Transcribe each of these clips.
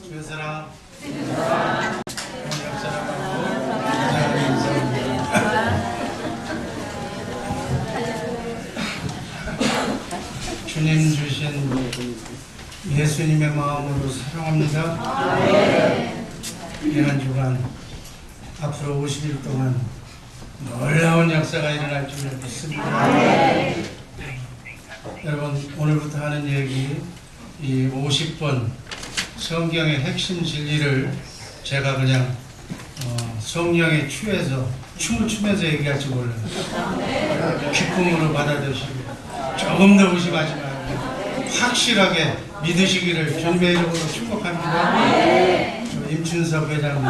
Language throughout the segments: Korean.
주여사랑 사랑하고 인사합니다. 주님 주신 예수님의 마음으로 사랑합니다. 이 한 주간 앞으로 50일 동안 놀라운 역사가 일어날 줄 믿습니다. 여러분, 오늘부터 하는 얘기, 이 50번 성경의 핵심 진리를 제가 그냥 성령에 취해서 춤을 추면서 얘기할 줄 몰라요. 기쁨으로 받아들이시고 조금 더 의심하지 말고 확실하게 믿으시기를 주님의 이름으로 축복합니다. 임춘석 회장님,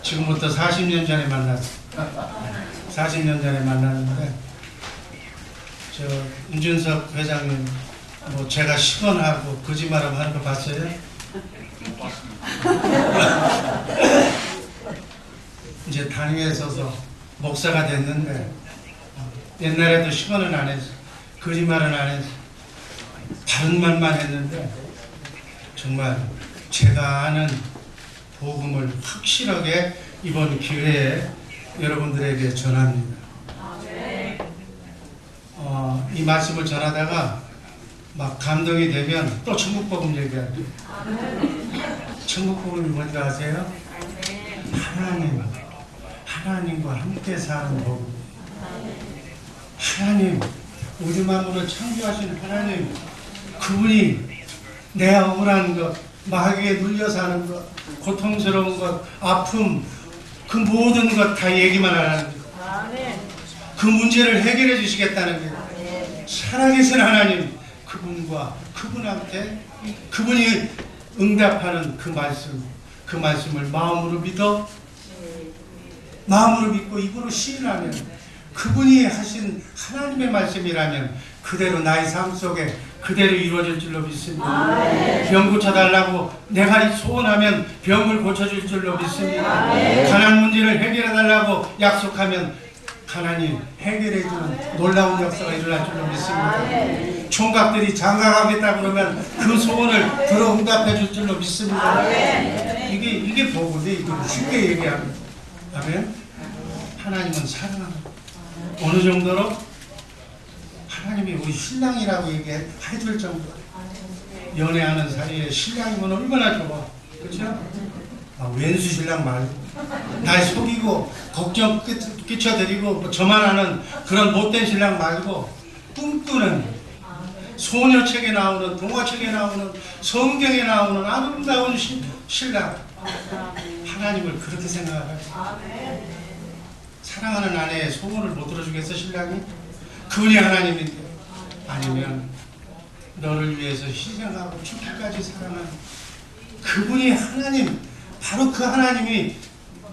지금부터 40년 전에 만났어요. 40년 전에 만났는데, 임춘석 회장님, 제가 시건하고 거짓말하고 하는 거 봤어요? 이제 단위에 서서 목사가 됐는데, 옛날에도 시건은 안 했어. 거짓말은 안 했어. 바른 말만 했는데, 정말 제가 아는 복음을 확실하게 이번 기회에 여러분들에게 전합니다. 이 말씀을 전하다가 막 감동이 되면 또 천국복음 얘기할게요. 천국복음이 뭔지 아세요? 하나님과 함께 사는 복음. 하나님, 우주 만물을 창조하신 하나님, 그분이 내 억울한 것, 마귀에 눌려 사는 것, 고통스러운 것, 아픔, 그 모든 것 다 얘기만 하라는 것. 그 문제를 해결해 주시겠다는 게 살아계신 하나님, 그분과 그분한테 그분이 응답하는 그 말씀을 마음으로 믿고 입으로 시인하면, 그분이 하신 하나님의 말씀이라면 그대로 나의 삶 속에 그대로 이루어질 줄로 믿습니다. 병 고쳐달라고 내가 소원하면 병을 고쳐줄 줄로 믿습니다. 가난 문제를 해결해달라고 약속하면 하나님 해결해주는 놀라운 역사가 일어날 줄로 믿습니다. 총각들이 장가가겠다 그러면 그 소원을 들어 응답해 줄 줄로 믿습니다. 이게 복음이, 이거 쉽게 얘기하면. 아멘. 하나님은 사랑하는, 어느 정도로 하나님이 우리 신랑이라고 얘기해줄 정도로, 연애하는 사이에 신랑이면 얼마나 좋아, 그렇죠? 왼수 신랑 말고, 날 속이고 걱정 끼쳐드리고 저만 하는 그런 못된 신랑 말고, 꿈꾸는, 소녀책에 나오는, 동화책에 나오는, 성경에 나오는 아름다운 신랑, 하나님을 그렇게 생각하죠. 사랑하는 아내의 소원을 못 들어주겠어, 신랑이? 그분이 하나님인데. 아니면 너를 위해서 희생하고 죽기까지 사랑하는 그분이 하나님, 바로 그 하나님이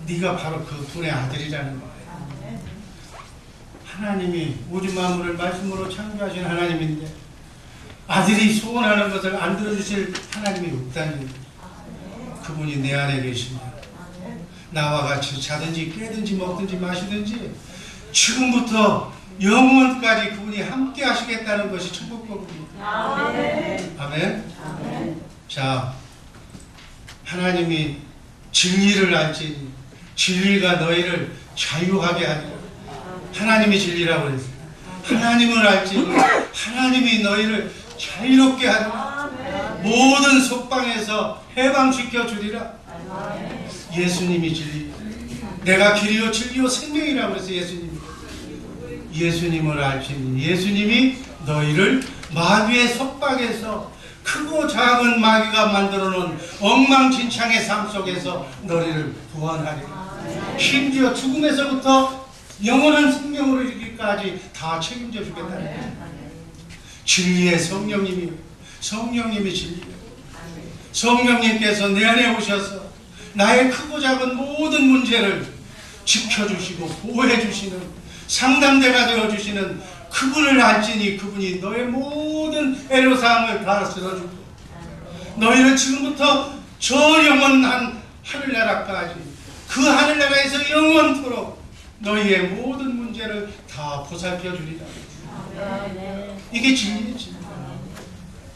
네가 바로 그분의 아들이라는 거예요. 하나님이 우주 만물을 말씀으로 창조하신 하나님인데 아들이 소원하는 것을 안 들어주실 하나님이 없다니, 그분이 내 안에 계십니다. 나와 같이 자든지 깨든지 먹든지 마시든지 지금부터 영원까지 그분이 함께 하시겠다는 것이 천국복음입니다. 아멘. 자, 하나님이 진리를 알지니 진리가 너희를 자유하게 하리라. 하나님이 진리라고 그랬어요. 하나님을 알지니 하나님이 너희를 자유롭게 하리라. 모든 속방에서 해방시켜 주리라. 예수님이 진리, 내가 길이요 진리요 생명이라고 해서 예수님을 알지니 예수님이 너희를 마귀의 속박에서, 크고 작은 마귀가 만들어 놓은 엉망진창의 삶 속에서 너희를 구원하리라. 심지어 죽음에서부터 영원한 생명으로 이르기까지 다 책임져 주겠다는 거예요. 진리의 성령님이 진리예요. 성령님께서 내 안에 오셔서 나의 크고 작은 모든 문제를 지켜주시고 보호해주시는, 상담대가 되어주시는 그분을 알지니 그분이 너의 모든 애로사항을 다 들어주고 너희를 지금부터 저 영원한 하늘나라까지, 그 하늘나라에서 영원토록 너희의 모든 문제를 다 보살펴 주리라. 이게 진리의 진리.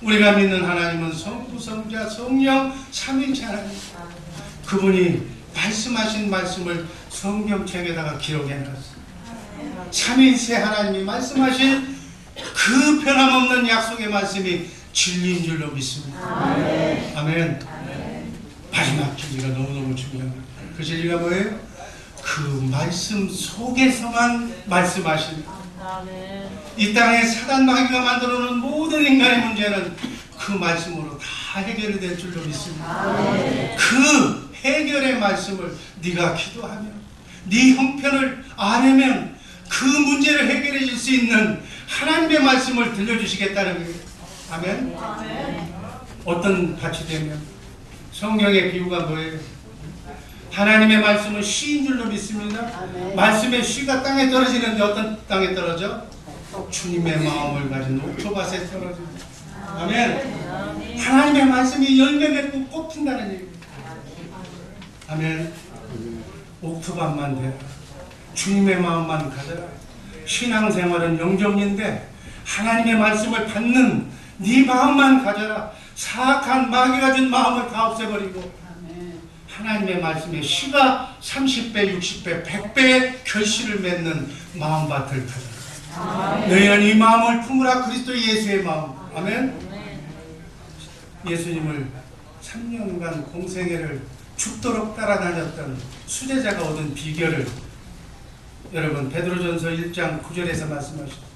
우리가 믿는 하나님은 성부, 성자, 성령, 삼위일체 하나님. 그분이 말씀하신 말씀을 성경책에다가 기록해놨어요. 삼위일체 하나님이 말씀하신 그 변함없는 약속의 말씀이 진리인 줄로 믿습니다. 아멘. 마지막 진리가 너무너무 중요합니다. 그 진리가 뭐예요? 그 말씀 속에서만 말씀하십니다. 이 땅에 사단 마귀가 만들어놓은 모든 인간의 문제는 그 말씀으로 다 해결이 될 줄로 믿습니다. 그 해결의 말씀을 네가 기도하면, 네 형편을 아려면 그 문제를 해결해 줄 수 있는 하나님의 말씀을 들려주시겠다는 거예요. 아멘. 어떤 같이 되면 성경의 비유가 뭐예요? 하나님의 말씀은 씨인 줄로 믿습니다. 말씀의 씨가 땅에 떨어지는데 어떤 땅에 떨어져? 주님의 마음을 가진 옥토밭에 떨어집니다. 아멘. 하나님의 말씀이 열매 맺고 꽃 핀다는 얘기입니다. 아멘. 옥토밭만 되라. 주님의 마음만 가져라. 신앙생활은 영정인데 하나님의 말씀을 받는 네 마음만 가져라. 사악한 마귀가 준 마음을 다 없애버리고 하나님의 말씀에 씨가 30배, 60배, 100배의 결실을 맺는 마음밭을 가져라. 너희는 이 마음을 품으라. 그리스도 예수의 마음. 아멘. 예수님을 3년간 공생애를 죽도록 따라다녔던 수제자가 얻은 비결을 여러분 베드로전서 1장 9절에서 말씀하셨습니다.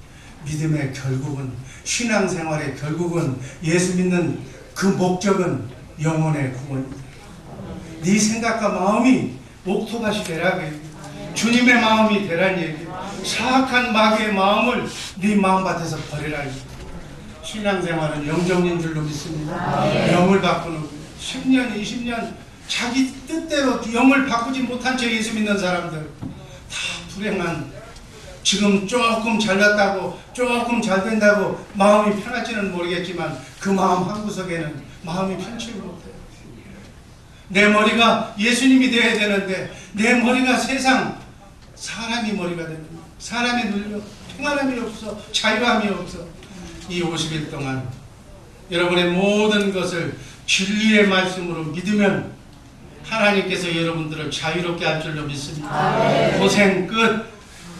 믿음의 결국은, 신앙생활의 결국은, 예수 믿는 그 목적은 영혼의 구원입니다. 네 생각과 마음이 옥토밭이 되라. 주님의 마음이 되란 얘기예요. 사악한 마귀의 마음을 네 마음밭에서 버리라. 신앙생활은 영정인 줄로 믿습니다. 영을 바꾸는 10년, 20년 자기 뜻대로 영을 바꾸지 못한 채 예수 믿는 사람들 다 불행한, 지금 조금 잘났다고 조금 잘 된다고 마음이 편할지는 모르겠지만 그 마음 한구석에는 마음이 편치 못해요. 내 머리가 예수님이 되어야 되는데 내 머리가 세상 사람이 머리가 됩니다. 사람이 눌려 평안함이 없어, 자유함이 없어. 이 50일 동안 여러분의 모든 것을 진리의 말씀으로 믿으면 하나님께서 여러분들을 자유롭게 할 줄로 믿습니다. 고생 끝,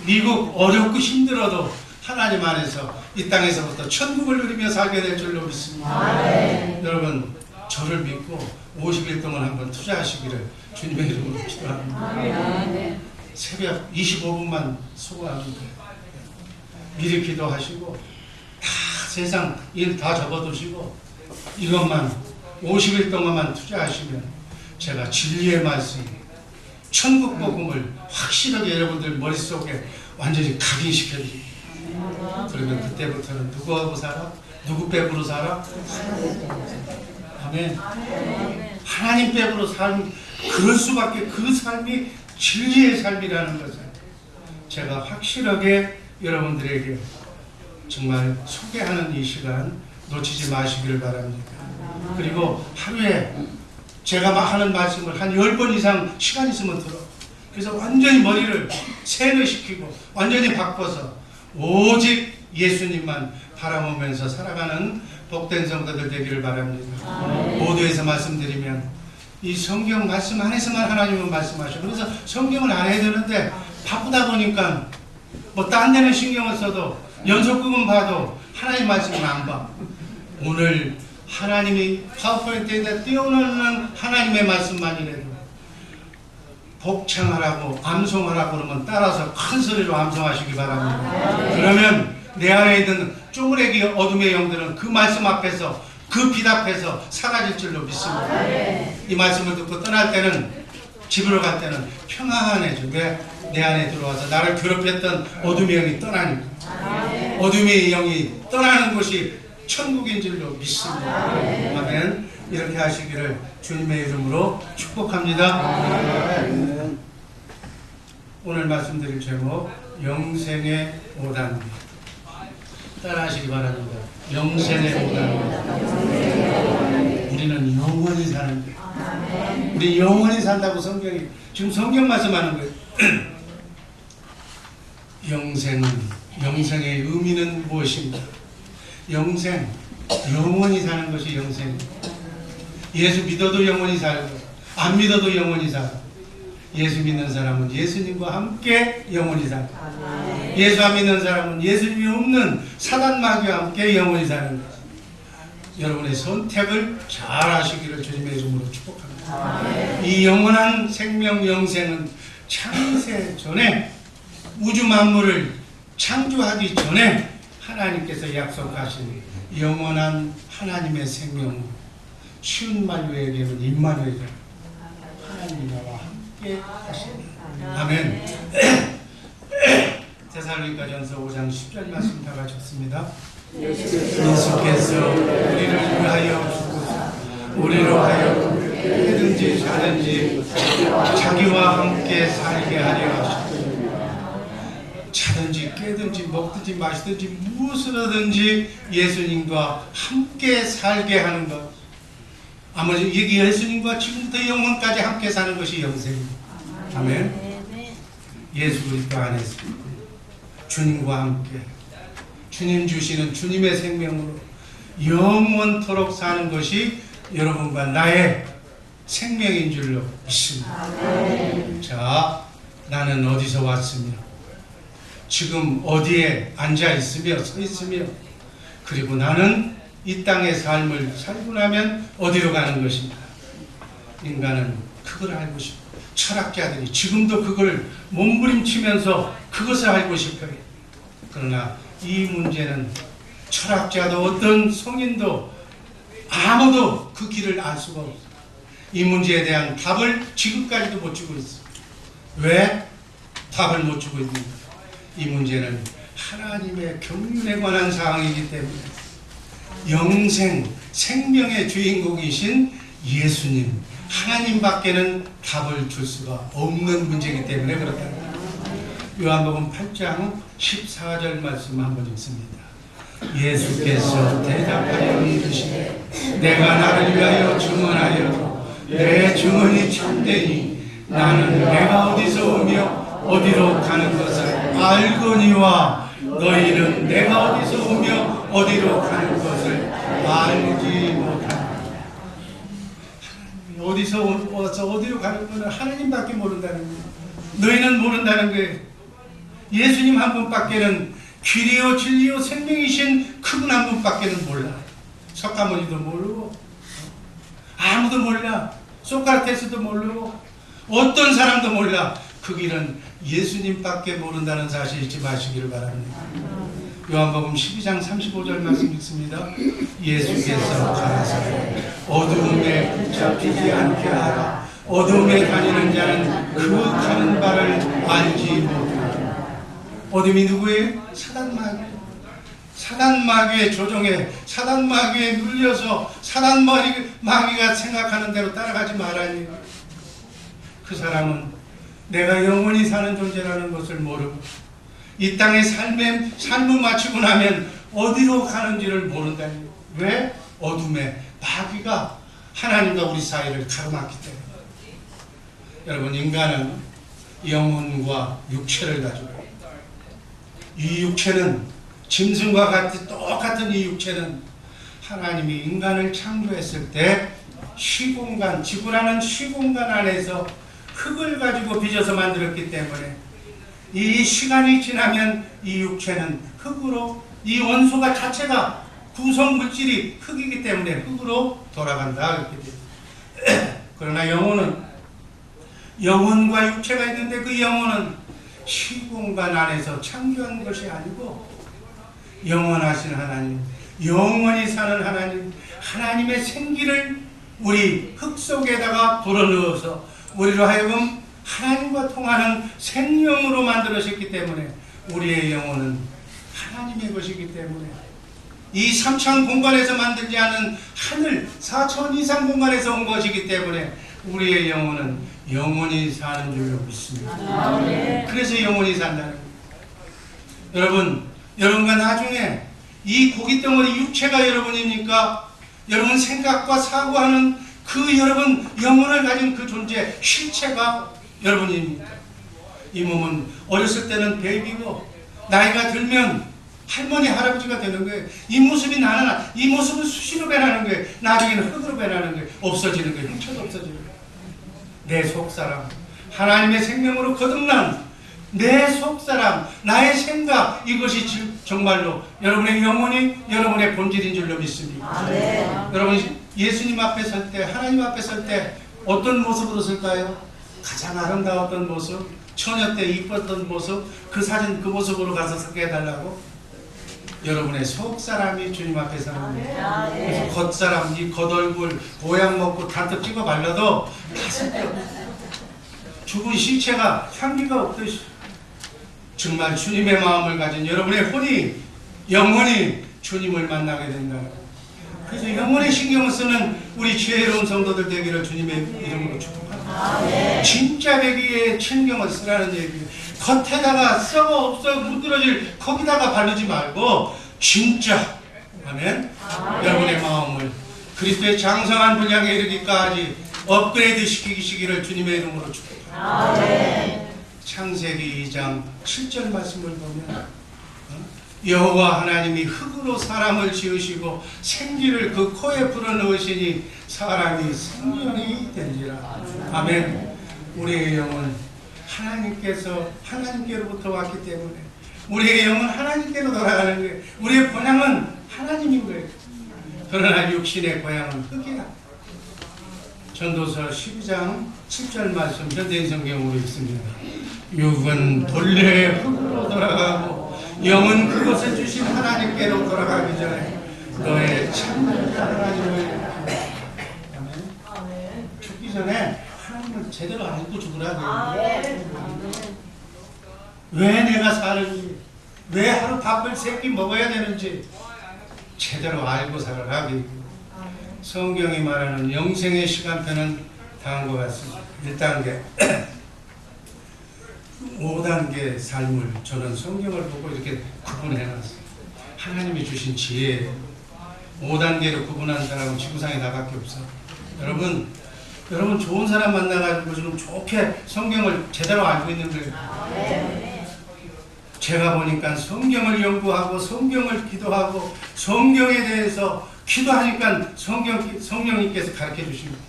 미국 어렵고 힘들어도 하나님 안에서 이 땅에서부터 천국을 누리며 살게 될 줄로 믿습니다. 여러분 저를 믿고 50일 동안 한번 투자하시기를 주님의 이름으로 기도합니다. 새벽 25분만 수고하면 돼요. 미리 기도하시고 다 세상 일 다 접어두시고 이것만 50일 동안만 투자하시면 제가 진리의 말씀, 천국 복음을 확실하게 여러분들 머릿속에 완전히 각인시켜드립니다. 그러면 그때부터는 누구하고 살아? 누구 백으로 살아? 아멘. 하나님 백으로 삶, 그럴 수밖에, 그 삶이 진리의 삶이라는 것을 제가 확실하게 여러분들에게 정말 소개하는 이 시간 놓치지 마시기를 바랍니다. 그리고 하루에 제가 하는 말씀을 한 10번 이상 시간 있으면 들어. 그래서 완전히 머리를 세뇌시키고 완전히 바꿔서 오직 예수님만 바라보면서 살아가는 복된 성도들 되기를 바랍니다. 모두에서 말씀드리면 이 성경 말씀 안에서만 하나님은 말씀하셔. 그래서 성경을 안 해야 되는데 바쁘다 보니까 뭐 딴 데는 신경을 써도 연속극은 봐도 하나님 말씀은 안 봐. 오늘 하나님이 파워포인트에다 띄워놓는 하나님의 말씀만이라도 복창하라고 암송하라고 그러면 따라서 큰 소리로 암송하시기 바랍니다. 그러면 내 안에 있는 쪼무레기 어둠의 영들은 그 말씀 앞에서, 그 빛 앞에서 사라질 줄로 믿습니다. 이 말씀을 듣고 떠날 때는, 집으로 갈 때는 평안해져. 왜? 내 안에 들어와서 나를 괴롭혔던 어둠의 영이 떠나니까. 어둠의 영이 떠나는 곳이 천국인 줄로 믿습니다. 아멘. 이렇게 하시기를 주님의 이름으로 축복합니다. 오늘 말씀드릴 제목 영생의 5단계 따라 하시기 바랍니다. 영생의 5단계. 우리는 영원히 사는 거예요. 우리 영원히 산다고 성경이 지금 성경 말씀하는 거예요. 영생의 의미는 무엇인가? 영생, 영원히 사는 것이 영생입니다. 예수 믿어도 영원히 살고 안 믿어도 영원히 살고, 예수 믿는 사람은 예수님과 함께 영원히 살고, 예수 안 믿는 사람은 예수님이 없는 사단 마귀와 함께 영원히 사는 것. 여러분의 선택을 잘 하시기를 주님의 이름으로 축복합니다. 이 영원한 생명 영생은 창세 전에, 우주 만물을 창조하기 전에 하나님께서 약속하신 영원한 하나님의 생명으로, 쉬운 말로 얘기하면 임마누엘, 하나님 나와 함께 하십니다. 아멘. 데살로니가전서 5장 10절 말씀 다 같이습니다. 예수께서 우리를 위하여 죽으사 우리로 하여금 깨든지 자든지 자기와 함께 살게 하려 하셨습니다. 자든지 깨든지 먹든지 마시든지 무엇을 하든지 예수님과 함께 살게 하는 것. 아무리 여기 예수님과 지금부터 영원까지 함께 사는 것이 영생입니다. 아멘. 예수 그리스도 안에서 주님과 함께, 주님 주시는 주님의 생명으로 영원토록 사는 것이 여러분과 나의 생명인 줄로 믿습니다. 자, 나는 어디서 왔으며 지금 어디에 앉아 있으며 서 있으며, 그리고 나는 이 땅의 삶을 살고 나면 어디로 가는 것인가. 인간은 그걸 알고 싶어. 철학자들이 지금도 그걸 몸부림치면서 그것을 알고 싶어요. 그러나 이 문제는 철학자도 어떤 성인도 아무도 그 길을 알 수가 없어요. 이 문제에 대한 답을 지금까지도 못 주고 있어요. 왜 답을 못 주고 있는가? 이 문제는 하나님의 경륜에 관한 사항이기 때문에, 영생, 생명의 주인공이신 예수님, 하나님밖에는 답을 줄 수가 없는 문제이기 때문에 그렇다. 요한복음 8장 14절 말씀 한번 읽습니다. 예수께서 대답하여 이르시되 내가 나를 위하여 증언하여도 내 증언이 참되니 나는 내가 어디서 오며 어디로 가는 것을 알거니와 너희는 내가 어디서 오며 어디로 가는 것을 알지 못한다. 어디서 와서 어디로 가는 것은 하나님밖에 모른다는 거예요. 너희는 모른다는 거예요. 예수님 한 분밖에는, 길이요 진리요 생명이신 그분 한 분밖에는 몰라. 석가모니도 모르고 아무도 몰라. 소크라테스도 모르고 어떤 사람도 몰라. 그 길은 예수님밖에 모른다는 사실 잊지 마시기를 바랍니다. 요한복음 12장 35절 말씀 읽습니다. 예수께서 가라사대 어두움에 붙잡히지 않게 하라. 어두움에 다니는 자는 그 가는 바를 알지 못하라. 어둠이 누구예요? 사단 마귀. 사단 마귀의 조종에, 사단 마귀에 눌려서 사단 마귀가 생각하는 대로 따라가지 말아니. 그 사람은 내가 영원히 사는 존재라는 것을 모르고 이 땅의 삶을 마치고 나면 어디로 가는지를 모른다니. 왜? 어둠에 마귀가 하나님과 우리 사이를 가로막기 때문에. 여러분, 인간은 영혼과 육체를 가지고, 이 육체는 짐승과 똑같은 이 육체는 하나님이 인간을 창조했을 때虚공간, 지구라는虚공간 안에서 흙을 가지고 빚어서 만들었기 때문에 이 시간이 지나면 이 육체는 흙으로, 이 원소가 자체가 구성 물질이 흙이기 때문에 흙으로 돌아간다. 이렇게 돼요. 그러나 영혼은, 영혼과 육체가 있는데 그 영혼은 시공간 안에서 창조한 것이 아니고 영원하신 하나님, 영원히 사는 하나님, 하나님의 생기를 우리 흙 속에다가 불어넣어서 우리로 하여금 하나님과 통하는 생명으로 만들어졌기 때문에 우리의 영혼은 하나님의 것이기 때문에 이 3차원 공간에서 만들지 않은 하늘 4차원 이상 공간에서 온 것이기 때문에 우리의 영혼은 영원히 사는 줄로 믿습니다. 그래서 영원히 산다는 거예요. 여러분과 나중에 이 고깃덩어리 육체가 여러분이니까 여러분 생각과 사고하는 그 여러분 영혼을 가진 그 존재, 실체가 여러분입니다. 이 몸은 어렸을 때는 베이비고 나이가 들면 할머니 할아버지가 되는 거예요. 이 모습이 나는 이 모습은 수시로 변하는 거예요. 나중에는 흙으로 변하는 거예요. 없어지는 거예요. 훔쳐도 없어지는 거예요. 내 속사람, 하나님의 생명으로 거듭난 내 속사람, 나의 생각, 이것이 정말로 여러분의 영혼이 여러분의 본질인 줄로 믿습니다. 여러분 예수님 앞에 설 때, 하나님 앞에 설 때 어떤 모습으로 설까요? 가장 아름다웠던 모습, 처녀 때 이뻤던 모습, 그 사진 그 모습으로 가서 서게 해달라고. 여러분의 속사람이 주님 앞에 서는 거예요. 그래서 겉사람, 이 겉얼굴 보약 먹고 단떡 찍어 발라도 다 섞여. 죽은 시체가 향기가 없듯이 정말 주님의 마음을 가진 여러분의 혼이, 영혼이 주님을 만나게 된다. 그래서 영혼에 신경을 쓰는 우리 지혜로운 성도들 되기를 주님의 이름으로 축복합니다. 진짜 되기에 신경을 쓰라는 얘기예요. 겉에다가 썩어 없어 무드러질 거기다가 바르지 말고 진짜, 아멘. 여러분의 마음을 그리스도의 장성한 분량에 이르기까지 업그레이드 시키시기를 주님의 이름으로 축복합니다. 창세기 2장 7절 말씀을 보면 여호와 하나님이 흙으로 사람을 지으시고 생기를 그 코에 불어넣으시니 사람이 생명이 된지라. 아멘. 우리의 영은 하나님께로부터 왔기 때문에 우리의 영은 하나님께로 돌아가는 거예요. 우리의 본향은 하나님인 거예요. 그러나 육신의 고향은 흙이라. 전도서 12장 7절 말씀 현대인 성경으로 읽습니다. 육은 본래 흙으로 돌아가고 영은 그것을 주신 하나님께로 돌아가기 전에 너의 참 하나님을 죽기 전에 하나님을 제대로 알고 죽으라고. 왜 내가 사는지, 왜 하루 밥을 3끼 먹어야 되는지 제대로 알고 살아가기. 성경이 말하는 영생의 시간표는 다음과 같습니다. 1단계 5단계 삶을 저는 성경을 보고 이렇게 구분해놨어요. 하나님이 주신 지혜예요. 5단계로 구분한 사람은 지구상에 나밖에 없어. 여러분 좋은 사람 만나가지고 좀 좋게 성경을 제대로 알고 있는 거예요. 제가 보니까 성경을 연구하고 성경을 기도하고 성경에 대해서 기도하니까 성령님께서 가르쳐 주십니다.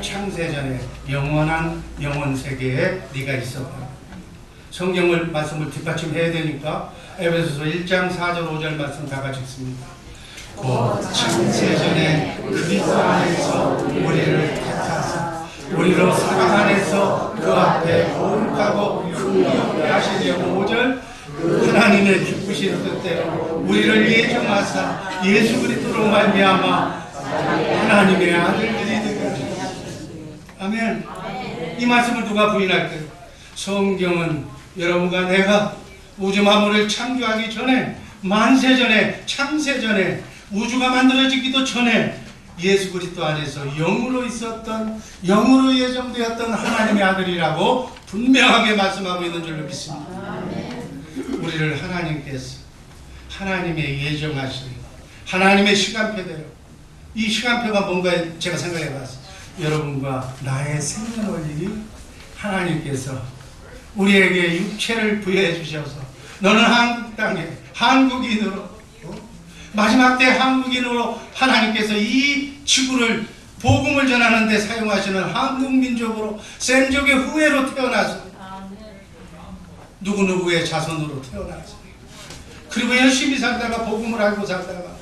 창세전에 영원한 영원 세계에 네가 있었다. 성경을 말씀을 뒷받침해야 되니까 에베소서 1장 4절 5절 말씀 다 같이 읽습니다. 곧 창세전에 그리스도 안에서 우리를 택하사 우리로 사랑 안에서 그 앞에 거룩하고 흠없게 하시려고 5절 하나님의 기쁘신 뜻대로 우리를 예정하사 예수 그리스도로 말미암아 하나님의 아들들이 되게 하셨습니다. 아멘. 이 말씀을 누가 부인할까요? 성경은 여러분과 내가 우주 만물을 창조하기 전에, 만세 전에, 창세 전에, 우주가 만들어지기도 전에 예수 그리스도 안에서 영으로 있었던, 영으로 예정되었던 하나님의 아들이라고 분명하게 말씀하고 있는 줄로 믿습니다. 우리를 하나님께서 하나님의 예정하신 하나님의 시간표대로, 이 시간표가 뭔가 제가 생각해 봤어요. 여러분과 나의 생년월일이 하나님께서 우리에게 육체를 부여해 주셔서 너는 한국 땅에 한국인으로 마지막 때 한국인으로 하나님께서 이 지구를 복음을 전하는 데 사용하시는 한국민족으로 셈족의 후예로 태어나서 누구누구의 자손으로 태어나서 그리고 열심히 살다가 복음을 알고 살다가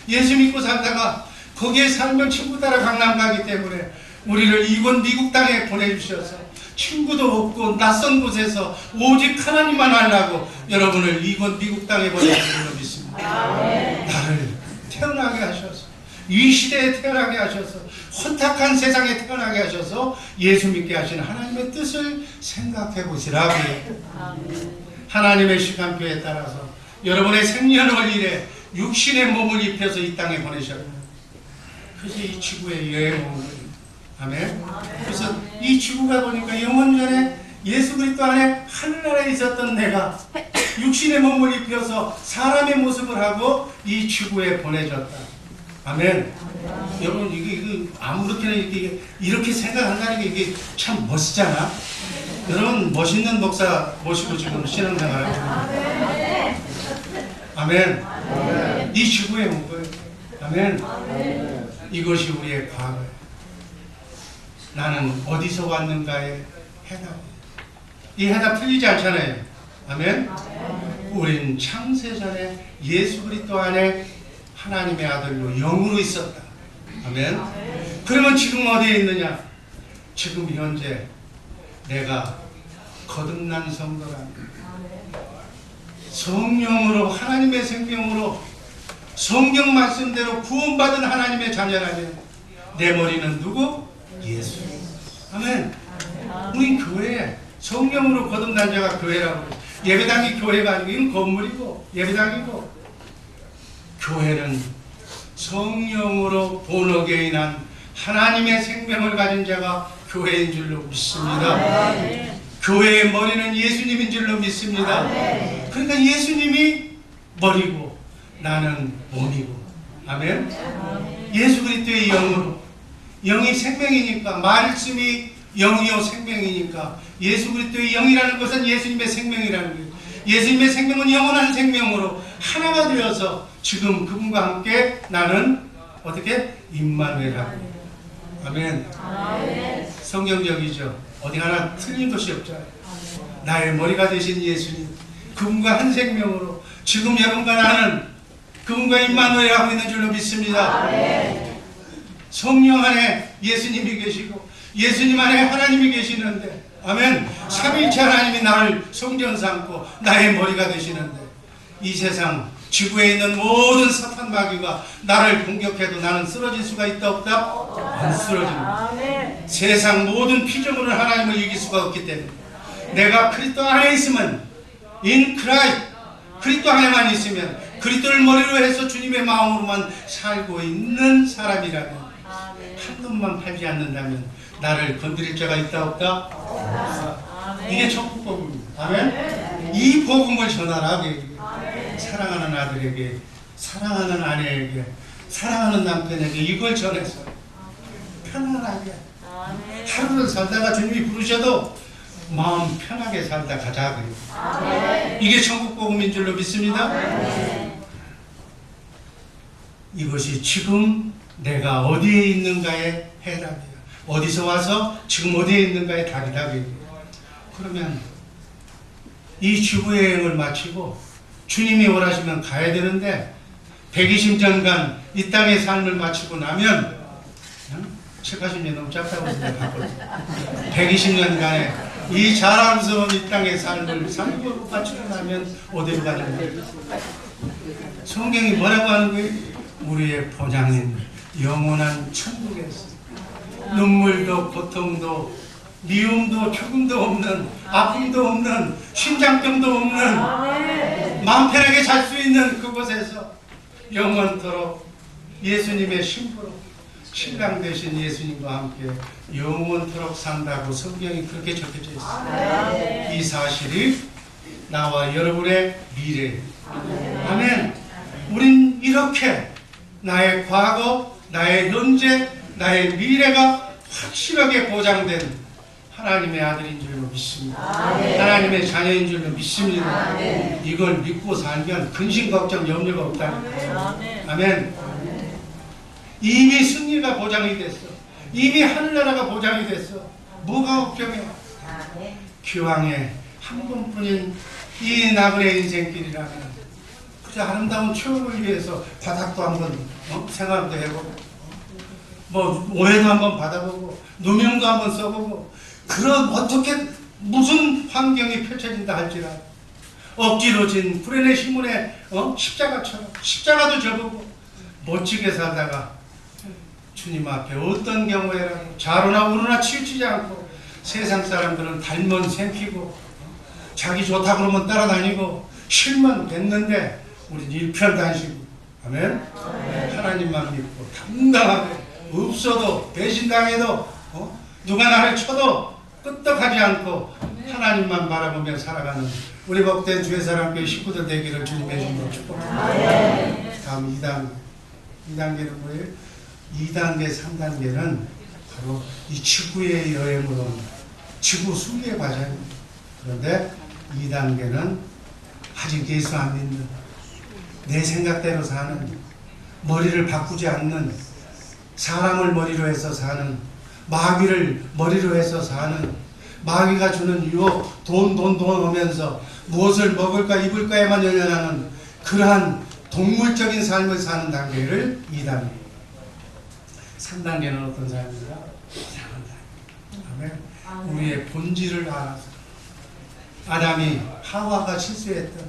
예수 믿고 살다가 거기에 살면 친구 따라 강남 가기 때문에 우리를 이곳 미국 땅에 보내주셔서 친구도 없고 낯선 곳에서 오직 하나님만 알라고 여러분을 이곳 미국 땅에 보내주신 믿습니다. 나를 태어나게 하셔서 이 시대에 태어나게 하셔서 혼탁한 세상에 태어나게 하셔서 예수 믿게 하신 하나님의 뜻을 생각해 보시라고. 하나님의 시간표에 따라서 여러분의 생년월일에 육신의 몸을 입혀서 이 땅에 보내셨고 그래서 이 지구에 여행 온 거예요. 아멘. 그래서 이 지구가 보니까 영원 전에 예수 그리스도 안에 하늘나라에 있었던 내가 육신의 몸을 입혀서 사람의 모습을 하고 이 지구에 보내졌다. 아멘. 여러분 이게 아무렇게나 이렇게 생각한다는 게 이게 참 멋있잖아. 여러분 멋있는 목사 모시고 지금 신앙생활하고 아멘. 이 지구에 온 거예요. 아멘. 이것이 우리의 과거예요. 나는 어디서 왔는가의 해답. 이 해답 틀리지 않잖아요. 아멘. 우린 창세전에 예수 그리스도 안에 하나님의 아들로 영으로 있었다. 아멘. 그러면 지금 어디에 있느냐? 지금 현재 내가 거듭난 성도라는 성령으로, 하나님의 생명으로, 성경 말씀대로 구원받은 하나님의 자녀라면 내 머리는 누구? 예수. 아멘. 우린 교회, 성령으로 거듭난 자가 교회라고. 예배당이 교회가 아니고 이건 건물이고 예배당이고, 교회는 성령으로 본어게인한 하나님의 생명을 가진 자가 교회인 줄로 믿습니다. 교회의 머리는 예수님인 줄로 믿습니다. 그러니까 예수님이 머리고 나는 몸이고. 아멘. 예수 그리스도의 영으로, 영이 생명이니까, 말씀이 영이요 생명이니까 예수 그리스도의 영이라는 것은 예수님의 생명이라는 거예요. 예수님의 생명은 영원한 생명으로 하나가 되어서 지금 그분과 함께 나는 어떻게? 임마누엘하고. 아멘. 성경적이죠. 어디 하나 틀린 것이 없잖아요. 나의 머리가 되신 예수님, 그분과 한 생명으로 지금 여러분과 나는 그분과 임마누엘 하고 있는 줄로 믿습니다. 성령 안에 예수님이 계시고 예수님 안에 하나님이 계시는데, 아멘. 삼위일체 하나님이 나를 성전 삼고 나의 머리가 되시는데, 이 세상 지구에 있는 모든 사탄 마귀가 나를 공격해도 나는 쓰러질 수가 있다 없다? 안 쓰러집니다. 세상 모든 피조물은 하나님을 이길 수가 없기 때문에 내가 그리스도 안에 있으면, in Christ, 그리스도 안에만 있으면, 그리스도를 머리로 해서 주님의 마음으로만 살고 있는 사람이라면, 한 놈만 팔지 않는다면 나를 건드릴 자가 있다 없다? 이게 천국 복음입니다. 아멘. 이 복음을 전하라게, 사랑하는 아들에게, 사랑하는 아내에게, 사랑하는 남편에게 이걸 전해서 편안하게 하루를 살다가 주님이 부르셔도 마음 편하게 살다 가자. 이게 천국 복음인 줄로 믿습니다. 이것이 지금 내가 어디에 있는가의 해답이에요. 어디서 와서 지금 어디에 있는가의 답이다. 그러면 이 지구 여행을 마치고 주님이 원하시면 가야 되는데, 120년간 이 땅의 삶을 마치고 나면, 70년 너무 짧다고 생각하거든요. 120년간의 이 자랑스러운 이 땅의 삶을 살고 마치고 나면 어디로 가는 거예요? 성경이 뭐라고 하는 거예요? 우리의 본향인 영원한 천국에서 눈물도 고통도 미움도 죽음도 없는, 아픔도 없는, 심장병도 없는, 마음 편하게 잘 수 있는 그곳에서 영원토록 예수님의 신부로, 신랑 되신 예수님과 함께 영원토록 산다고 성경이 그렇게 적혀져 있습니다. 이 사실이 나와 여러분의 미래예요. 아멘. 우린 이렇게 나의 과거, 나의 현재, 나의 미래가 확실하게 보장된 하나님의 아들인 줄로 믿습니다. 하나님의 자녀인 줄로 믿습니다. 이걸 믿고 살면 근심 걱정 염려가 없다는 거예요. 아멘. 이미 승리가 보장이 됐어. 이미 하늘나라가 보장이 됐어. 뭐가 걱정해? 기왕에 한 번뿐인 이 나그네 인생길이라면 그저 아름다운 추억을 위해서 바닥도 한번 생활도 해보고, 뭐 오해도 한번 받아보고, 누명도 한번 써보고, 그런 어떻게 무슨 환경이 펼쳐진다 할지라도 억지로 진 구레네 시몬의 십자가처럼 십자가도 접고 멋지게 살다가 주님 앞에 어떤 경우에라도 좌로나 우로나 치우치지 않고, 세상 사람들은 달면 생기고 자기 좋다 그러면 따라다니고 실만 됐는데 우린 일편단심이고, 아멘. 하나님만 믿고 당당하게, 없어도 배신당해도 누가 나를 쳐도 끄떡하지 않고 하나님만 바라보며 살아가는 우리 복된 주의 사랑교회 식구들 되기를 주님의 이름으로 축복합니다. 다음 2단계는 뭐예요? 2단계, 3단계는 바로 이 지구의 여행으로 지구 순례 과정입니다. 그런데 2단계는 아직 예수 안 믿는 내 생각대로 사는, 머리를 바꾸지 않는, 사람을 머리로 해서 사는, 마귀를 머리로 해서 사는, 마귀가 주는 유혹, 돈 하면서 무엇을 먹을까 입을까에만 연연하는 그러한 동물적인 삶을 사는 단계를 2단계. 3단계는 어떤 삶인가? 이상한 삶. 아멘. 우리의 본질을 알아서 아담이 하와가 실수했던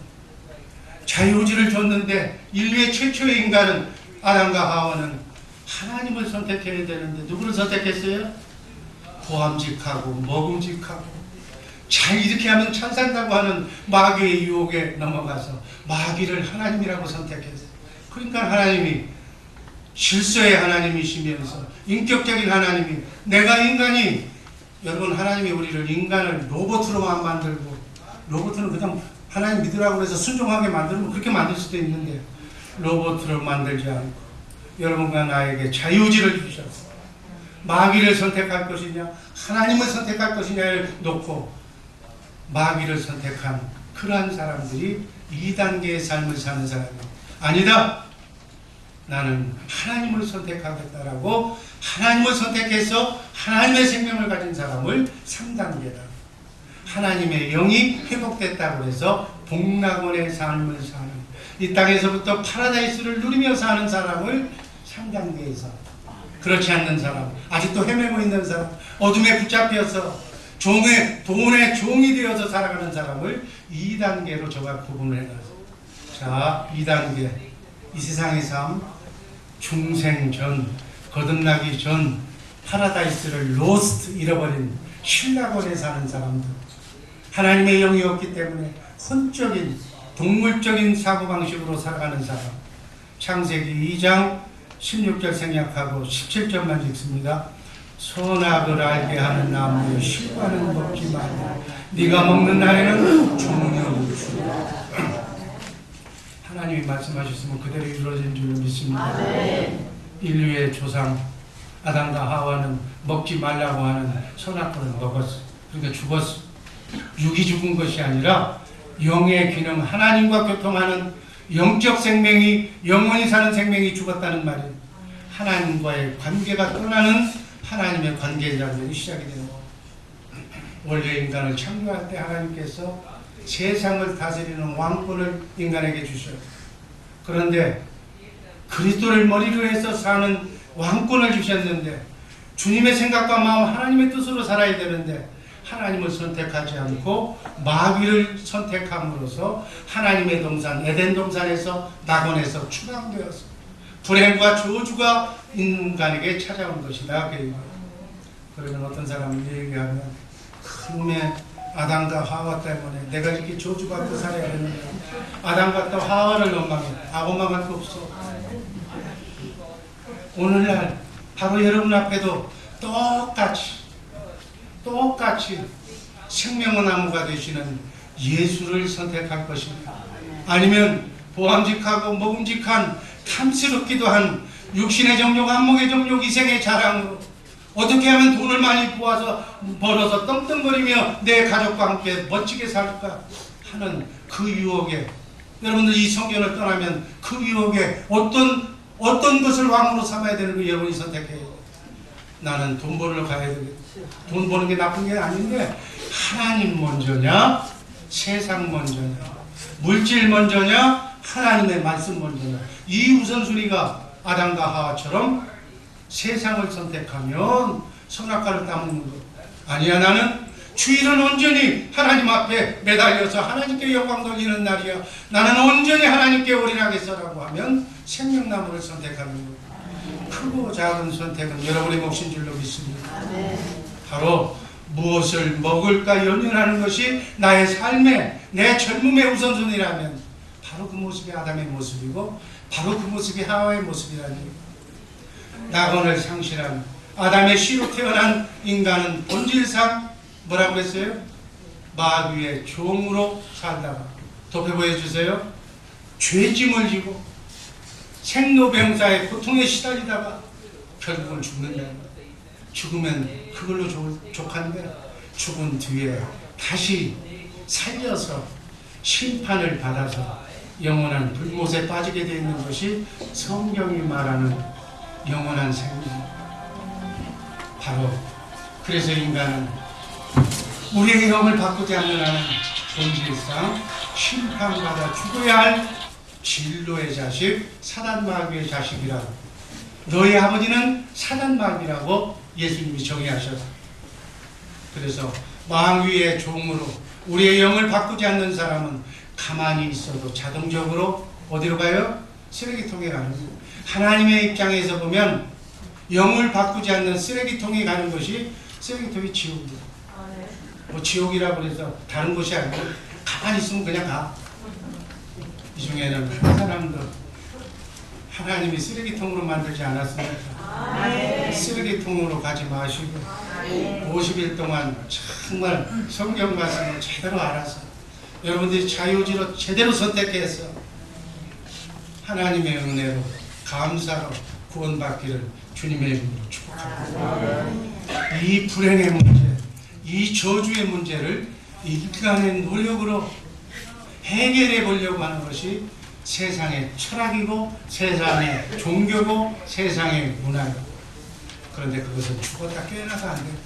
자유의지를 줬는데 인류의 최초의 인간은 아담과 하와는 하나님을 선택해야 되는데 누구를 선택했어요? 보암직하고 먹음직하고 잘 이렇게 하면 잘 산다고 하는 마귀의 유혹에 넘어가서 마귀를 하나님이라고 선택했어요. 그러니까 하나님이 질서의 하나님이시면서 인격적인 하나님이, 내가 인간이, 여러분 하나님이 우리를 인간을 로봇으로만 만들고, 로봇은 그냥 하나님 믿으라고 해서 순종하게 만들면 그렇게 만들 수도 있는데 로봇으로 만들지 않고 여러분과 나에게 자유의지를 주셨어요. 마귀를 선택할 것이냐 하나님을 선택할 것이냐를 놓고 마귀를 선택한 그러한 사람들이 2단계의 삶을 사는 사람이에요. 아니다, 나는 하나님을 선택하겠다라고 하나님을 선택해서 하나님의 생명을 가진 사람을 3단계다. 하나님의 영이 회복됐다고 해서 복락원의 삶을 사는, 이 땅에서부터 파라다이스를 누리며 사는 사람을 3단계에서, 그렇지 않는 사람, 아직도 헤매고 있는 사람, 어둠에 붙잡혀서 돈의 종이 되어서 살아가는 사람을 2단계로 저가 구분을 해놨어요. 자, 2단계. 이 세상의 삶, 중생 전, 거듭나기 전 파라다이스를 로스트, 잃어버린 신락원에 사는 사람들, 하나님의 영이 없기 때문에 혼적인 동물적인 사고방식으로 살아가는 사람. 창세기 2장 16절 생략하고 17절만 읽습니다. 선악을 알게 하는 나무의 실과는 먹지 말라. 네가 먹는 날에는 종려를 주리라. 하나님이 말씀하셨으면 그대로 이루어진 줄로 믿습니다. 인류의 조상 아담과 하와는 먹지 말라고 하는 선악과를 먹었어. 그러니까 죽었어. 육이 죽은 것이 아니라 영의 기능, 하나님과 교통하는 영적 생명이, 영원히 사는 생명이 죽었다는 말이에요. 하나님과의 관계가 떠나는 하나님의 관계 장면이 시작이 되는 거예요. 원래 인간을 창조할 때 하나님께서 세상을 다스리는 왕권을 인간에게 주셨어요. 그런데 그리스도를 머리로 해서 사는 왕권을 주셨는데, 주님의 생각과 마음, 하나님의 뜻으로 살아야 되는데 하나님을 선택하지 않고 마귀를 선택함으로써 하나님의 동산 에덴 동산에서 낙원에서 추방되어서 불행과 저주가 인간에게 찾아온 것이다. 그러면 어떤 사람은 얘기하면 흠의 아담과 하와 때문에 내가 이렇게 저주받고 살아야 되는데 아담과 또 하와를 원망해. 원망할 거 없어. 오늘날 바로 여러분 앞에도 똑같이 생명의 나무가 되시는 예수를 선택할 것입니다. 아니면 보암직하고 먹음직한 탐스럽기도 한 육신의 정욕, 안목의 정욕, 이생의 자랑으로 어떻게 하면 돈을 많이 벌어서 떵떵거리며 내 가족과 함께 멋지게 살까 하는 그 유혹에, 여러분들 이 성경을 떠나면 그 유혹에 어떤 것을 왕으로 삼아야 되는 거 여러분이 선택해요. 나는 돈 벌러 가야 되겠다. 돈 버는 게 나쁜 게 아닌데 하나님 먼저냐, 세상 먼저냐, 물질 먼저냐, 하나님의 말씀 먼저냐, 이 우선순위가 아담과 하와처럼 세상을 선택하면 선악과를 따먹는 것. 아니야, 나는 주일은 온전히 하나님 앞에 매달려서 하나님께 영광 돌리는 날이야, 나는 온전히 하나님께 올인하겠어라고 하면 생명나무를 선택하는 것. 크고 작은 선택은 여러분의 몫인 줄로 믿습니다. 바로 무엇을 먹을까 연연하는 것이 나의 삶의, 내 젊음의 우선순위라면 바로 그 모습이 아담의 모습이고 바로 그 모습이 하와의 모습이라니. 낙원을 상실한 아담의 씨로 태어난 인간은 본질상 뭐라고 했어요? 마귀의 종으로 살다가, 더 보여주세요. 죄짐을 지고 생로병사의 고통에 시달리다가 결국은 죽는다. 죽으면 그걸로 족한데 죽은 뒤에 다시 살려서 심판을 받아서 영원한 불못에 빠지게 되어 있는 것이 성경이 말하는 영원한 생명. 바로 그래서 인간은 우리의 영을 바꾸지 않는 한은 본질상 심판받아 죽어야 할 진로의 자식, 사단 마귀의 자식이라고, 너희 아버지는 사단 마귀라고 예수님이 정의하셨어요. 그래서 마귀의 종으로 우리의 영을 바꾸지 않는 사람은 가만히 있어도 자동적으로 어디로 가요? 쓰레기통에 가는 거예요. 하나님의 입장에서 보면 영을 바꾸지 않는 쓰레기통에 가는 것이 쓰레기통이 지옥이에요. 뭐 지옥이라고 해서 다른 곳이 아니고 가만히 있으면 그냥 가. 이 중에는 한 사람도 하나님이 쓰레기통으로 만들지 않았습니까? 쓰레기통으로 가지 마시고 50일 동안 정말 성경 말씀을 제대로 알아서 여러분들이 자유지로 제대로 선택해서 하나님의 은혜로 감사로 구원받기를 주님의 이름으로 축복합니다. 이 불행의 문제, 이 저주의 문제를 인간의 노력으로 해결해 보려고 하는 것이 세상의 철학이고 세상의 종교고 세상의 문화이고, 그런데 그것은 죽었다 깨어나서 안 됩니다.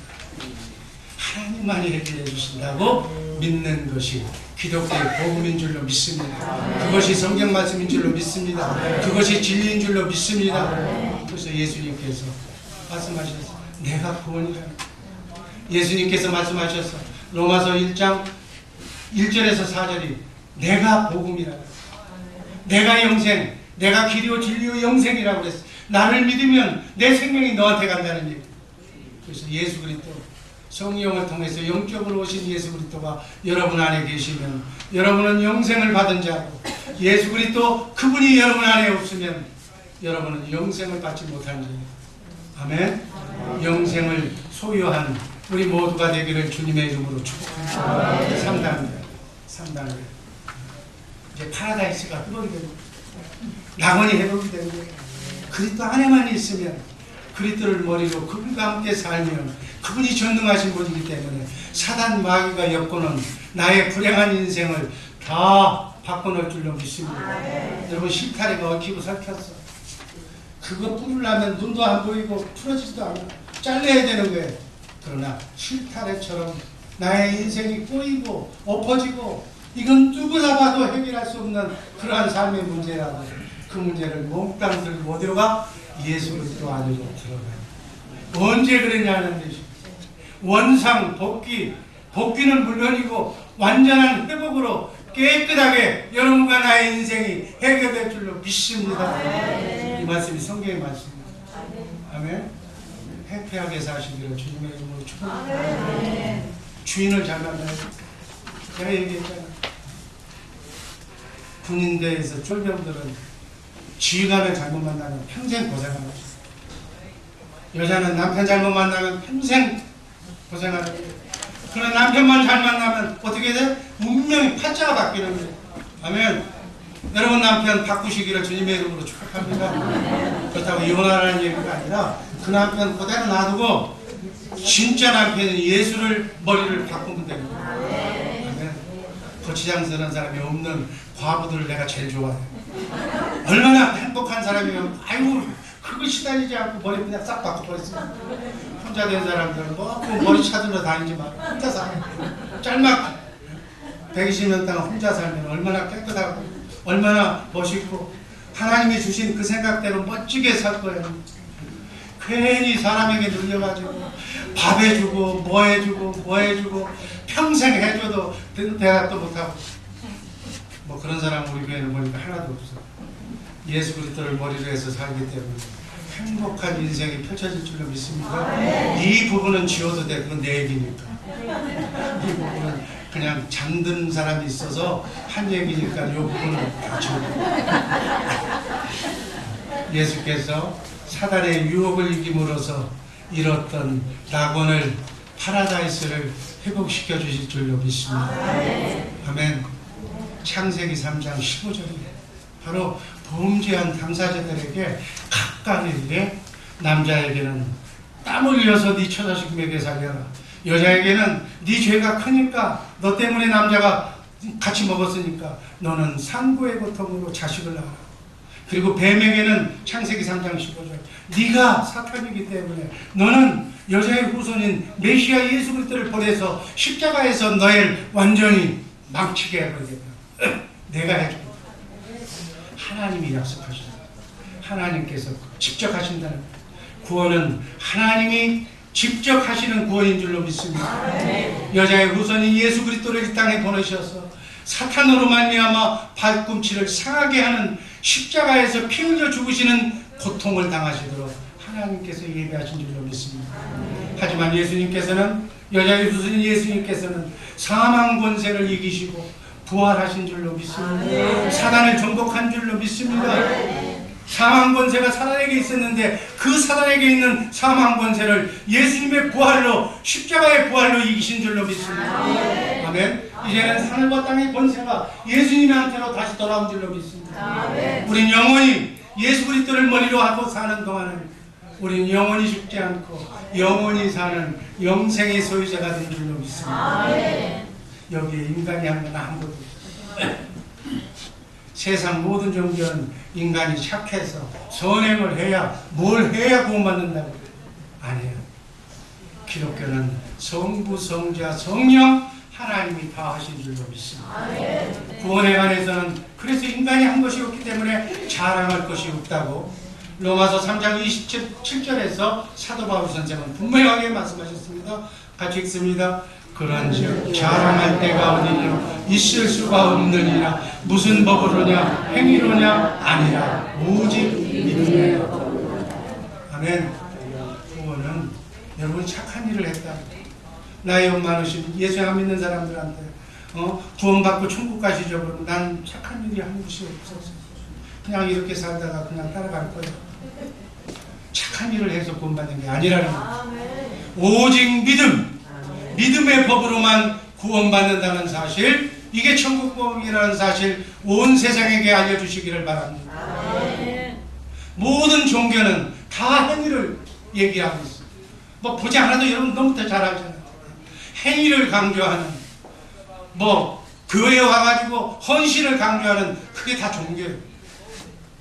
하나님만이 해결해 주신다고 믿는 것이 기독교의 복음인 줄로 믿습니다. 그것이 성경 말씀인 줄로 믿습니다. 그것이 진리인 줄로 믿습니다. 그래서 예수님께서 말씀하셨어요. 내가 구원이라. 예수님께서 말씀하셨어. 로마서 1장 1절에서 4절이 내가 복음이라. 내가 영생, 내가 길이요 진리요 영생이라고 그랬어. 나를 믿으면 내 생명이 너한테 간다는 얘기. 그래서 예수 그리스도 성령을 통해서 영적으로 오신 예수 그리스도가 여러분 안에 계시면 여러분은 영생을 받은 자고, 예수 그리스도 그분이 여러분 안에 없으면 여러분은 영생을 받지 못한 자예요. 아멘. 영생을 소유한 우리 모두가 되기를 주님의 이름으로 축복합니다. 3단계 이제 파라다이스가 회복이 되는 거예요. 낙원이 회복이 되는 거예요. 그리스도 안에만 있으면, 그리스도를 머리로 그분과 함께 살면 그분이 전능하신 분이기 때문에 사단 마귀가 엮고는 나의 불행한 인생을 다 바꿔놓을 줄로 믿습니다. 여러분 실타래가 얽히고 설켰어. 그거 뿌리려면 눈도 안 보이고 풀어지지도 않아. 잘라야 되는 거예요. 그러나 실타래처럼 나의 인생이 꼬이고 엎어지고 이건 누구나 봐도 해결할 수 없는 그러한 삶의 문제라고, 그 문제를 몽땅 들고 어디로 가? 예수 그리스도 안으로 들어가요. 언제 그랬냐는 것이 원상 복귀는 물론이고 완전한 회복으로 깨끗하게 여러분과 나의 인생이 해결될 줄로 믿습니다. 이 말씀이 성경의 말씀입니다. 아멘. 해피하게 사시기를 주님의 이름으로 축복합니다. 주인을 잘 만나요. 제가 얘기했잖아요. 군인대에서 쫄병들은 지휘관을 잘못 만나면 평생 고생하는 거예요. 여자는 남편 잘못 만나면 평생 고생하는 거예요. 그러나 남편만 잘 만나면 어떻게 돼? 운명이 팔자가 바뀌는 거예요. 아멘. 여러분 남편 바꾸시기를 주님의 이름으로 축복합니다. 그렇다고 이혼하라는 얘기가 아니라 그 남편 그대로 놔두고 진짜 남편은 예수를 머리를 바꾸면 되는 거예요. 아멘. 거치장 서는 사람이 없는 과부들을 내가 제일 좋아해요. 얼마나 행복한 사람이면 아이고 그거 시달리지 않고 머리 그냥 싹 바꿔버렸어요. 혼자 된 사람들은 뭐 머리 찾으러 다니지 말고 혼자 살아요. 짤막 120년 동안 혼자 살면 얼마나 깨끗하고 얼마나 멋있고 하나님이 주신 그 생각대로 멋지게 살 거예요. 괜히 사람에게 눌려가지고 밥 해주고 뭐 해주고 평생 해줘도 대답도 못하고 뭐 그런 사람 우리 교회는 보니까 하나도 없어. 예수 그리스도를 머리로 해서 살기 때문에 행복한 인생이 펼쳐질 줄로 믿습니다. 이 부분은 지워도 돼. 그건 내 얘기니까. 이 부분은 그냥 잠든 사람이 있어서 한 얘기니까 이 부분은 다 지워도 예수께서 사단의 유혹을 이김으로써 잃었던 낙원을, 파라다이스를 회복시켜 주실 줄로 믿습니다. 아멘. 창세기 3장 15절에 바로 범죄한 당사자들에게 각각에게 남자에게는 땀 흘려서 네 처자식 먹여 살려라. 여자에게는 네 죄가 크니까 너 때문에 남자가 같이 먹었으니까 너는 산고의 고통으로 자식을 낳아. 그리고 뱀에게는 창세기 3장 15절 네가 사탄이기 때문에 너는 여자의 후손인 메시아 예수 그리스도를 보내서 십자가에서 너를 완전히 망치게 해버리겠다. 내가 해주겠다. 하나님이 약속하셨다. 하나님께서 직접 하신다는 구원은 하나님이 직접 하시는 구원인 줄로 믿습니다. 여자의 후손인 예수 그리스도를 이 땅에 보내셔서 사탄으로 말미암아 발꿈치를 상하게 하는 십자가에서 피 흘려 죽으시는 고통을 당하시도록 하나님께서 예배하신 줄로 믿습니다. 하지만 예수님께서는 여자의 후손인 예수님께서는 사망 권세를 이기시고 부활하신 줄로 믿습니다. 사단을 정복한 줄로 믿습니다. 사망 권세가 사단에게 있었는데 그 사단에게 있는 사망 권세를 예수님의 부활로 십자가의 부활로 이기신 줄로 믿습니다. 아멘. 이제는 하늘과 땅의 권세가 예수님한테로 다시 돌아온 줄로 믿습니다. 우린 영원히 예수 그리스도를 머리로 하고 사는 동안은 우린 영원히 죽지 않고 영원히 사는 영생의 소유자가 된 줄로 믿습니다. 여기에 인간이 한 건 아무것도 없어요. 세상 모든 종교는 인간이 착해서 선행을 해야 뭘 해야 구원받는다고 그래요. 아니에요. 기독교는 성부, 성자, 성령 하나님이 다 하신 줄로 믿습니다. 구원에 관해서는 그래서 인간이 한 것이 없기 때문에 자랑할 것이 없다고 로마서 3장 27절에서 사도 바울 선생은 분명하게 말씀하셨습니다. 같이 읽습니다. 그런즉 자랑할 데가 어디냐 있을 수가 없느니라. 무슨 법으로냐 행위로냐 아니라 오직 믿음의 법으로. 아멘. 구원은 여러분 착한 일을 했다. 나이 많으신 예수 안 믿는 사람들한테 구원받고 천국 가시죠. 그러면 난 착한 일이 한 것이 없었어. 그냥 이렇게 살다가 그냥 따라갈 거야. 착한 일을 해서 구원받는 게 아니라는 거예요. 오직 믿음. 믿음의 법으로만 구원받는다는 사실, 이게 천국법이라는 사실 온 세상에게 알려주시기를 바랍니다. 모든 종교는 다 행위를 얘기하고 있어요. 뭐 보지 않아도 여러분 너무 잘 알잖아요. 행위를 강조하는, 교회에 와가지고 헌신을 강조하는, 그게 다 종교예요.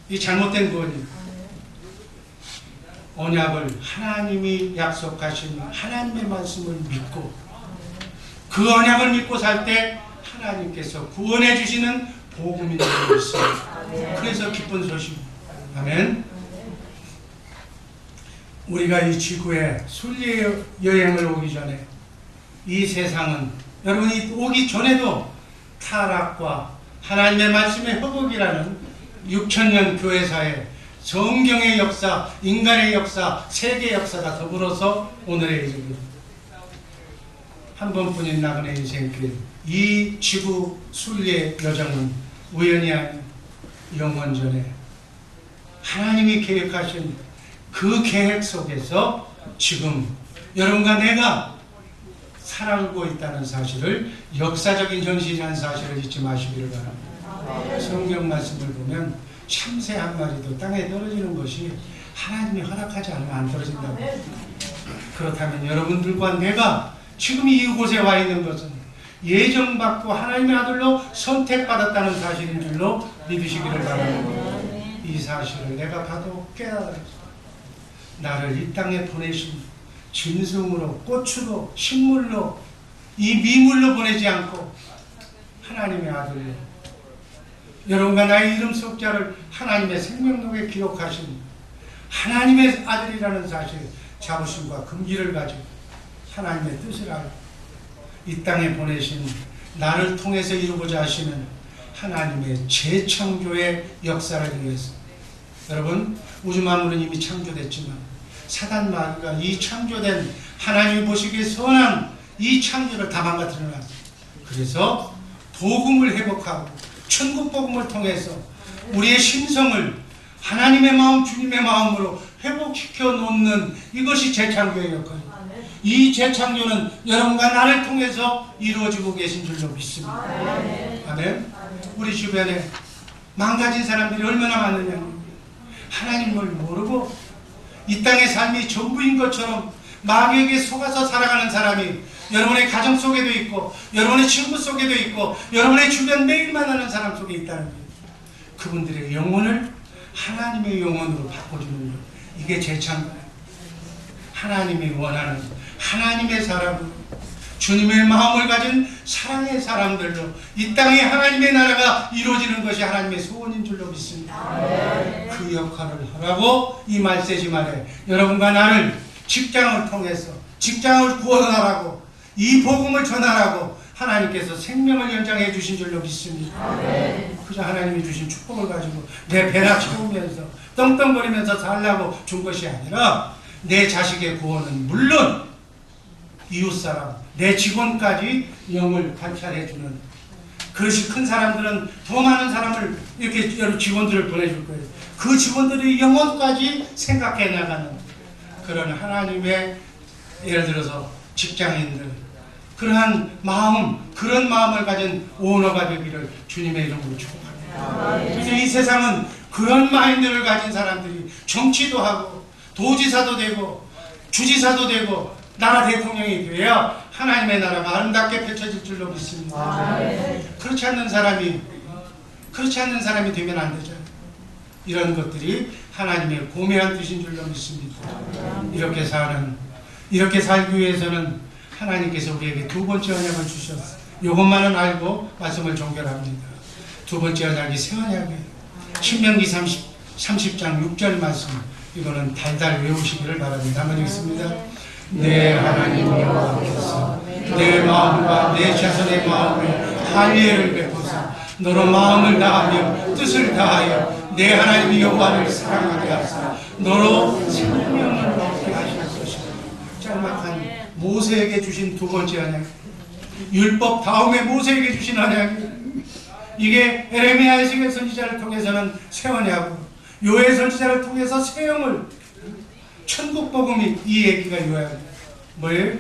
이 잘못된 구원이에요. 언약을 하나님이 약속하신 하나님의 말씀을 믿고 그 언약을 믿고 살 때 하나님께서 구원해 주시는 복음인 줄로 믿습니다. 그래서 기쁜 소식. 아멘. 우리가 이 지구에 순례 여행을 오기 전에 이 세상은 여러분이 오기 전에도 타락과 하나님의 말씀의 허복이라는 6,000년 교회사에 성경의 역사, 인간의 역사, 세계의 역사가 더불어서 오늘에 이르게 한 번뿐인 나그네 인생길, 이 지구 순례 여정은 우연이 아닌 영원전에 하나님이 계획하신 그 계획 속에서 지금 여러분과 내가 살아가고 있다는 사실을, 역사적인 현실이라는 사실을 잊지 마시기를 바랍니다. 성경 말씀을 보면 참새 한 마리도 땅에 떨어지는 것이 하나님이 허락하지 않으면 안 떨어진다고. 그렇다면 여러분들과 내가 지금 이곳에 와 있는 것은 예정받고 하나님의 아들로 선택받았다는 사실인 줄로 믿으시기를 바랍니다. 이 사실을 내가 봐도 깨달았어. 나를 이 땅에 보내신 짐승으로, 꽃으로, 식물로, 이 미물로 보내지 않고 하나님의 아들로, 여러분과 나의 이름 석자를 하나님의 생명록에 기록하신 하나님의 아들이라는 사실, 자부심과 금기를 가지고 하나님의 뜻을 알고 이 땅에 보내신 나를 통해서 이루고자 하시는 하나님의 재창조의 역사를 위해서, 여러분 우주 만물은 이미 창조됐지만 사단 마귀가 이 창조된 하나님이 보시기에 선한 이 창조를 다 망가뜨려 놨어요. 그래서 복음을 회복하고 천국 복음을 통해서 우리의 심성을 하나님의 마음, 주님의 마음으로 회복시켜 놓는, 이것이 재창조의 역할입니다. 이 재창조는 여러분과 나를 통해서 이루어지고 계신 줄로 믿습니다. 아멘. 우리 주변에 망가진 사람들이 얼마나 많느냐. 하나님을 모르고 이 땅의 삶이 전부인 것처럼 마귀에게 속아서 살아가는 사람이 여러분의 가정 속에도 있고 여러분의 친구 속에도 있고 여러분의 주변 매일 만나는 사람 속에 있다는 거예요. 그분들의 영혼을 하나님의 영혼으로 바꿔주는 것, 이게 제 창조예요. 하나님이 원하는 하나님의 사람으로, 주님의 마음을 가진 사랑의 사람들로 이 땅에 하나님의 나라가 이루어지는 것이 하나님의 소원인 줄로 믿습니다. 그 역할을 하라고 이 말세지 말에 여러분과 나를 직장을 통해서 직장을 구원하라고 이 복음을 전하라고 하나님께서 생명을 연장해 주신 줄로 믿습니다. 그저 하나님이 주신 축복을 가지고 내 배나 채우면서 떵떵거리면서 살라고 준 것이 아니라 내 자식의 구원은 물론 이웃사람, 내 직원까지 영을 관찰해주는, 그것이 큰 사람들은 더 많은 사람을 이렇게 여러 직원들을 보내줄 거예요. 그 직원들의 영혼까지 생각해 나가는 그런 하나님의, 예를 들어서 직장인들, 그러한 마음, 그런 마음을 가진 오너가 되기를 주님의 이름으로 축복합니다. 그래서 이 세상은 그런 마인드를 가진 사람들이 정치도 하고 도지사도 되고 주지사도 되고 나라 대통령이 되어야 하나님의 나라가 아름답게 펼쳐질 줄로 믿습니다. 그렇지 않는 사람이 되면 안 되죠. 이런 것들이 하나님의 고매한 뜻인 줄로 믿습니다. 이렇게 살기 위해서는 하나님께서 우리에게 두 번째 언약을 주셨어요. 이것만은 알고 말씀을 종결합니다. 두 번째 언약이 새 언약이에요. 신명기 30장 6절 말씀, 이거는 달달 외우시기를 바랍니다. 한번 읽습니다. 내 하나님 여호와께서 내 마음과 내 자손의 마음을 할례를 베푸사 너로 마음을 다하며 뜻을 다하여 내 하나님 여호와를 사랑하게 하사 너로 생명을 얻게 하실 것이다. 짤막한 모세에게 주신 두 번째 언약, 율법 다음에 모세에게 주신 언약, 이게 에레미야 에스겔 선지자를 통해서는 새 언약으로, 요엘 선지자를 통해서 새 영을, 천국 복음이 이 얘기가 요약이에요. 뭐예요?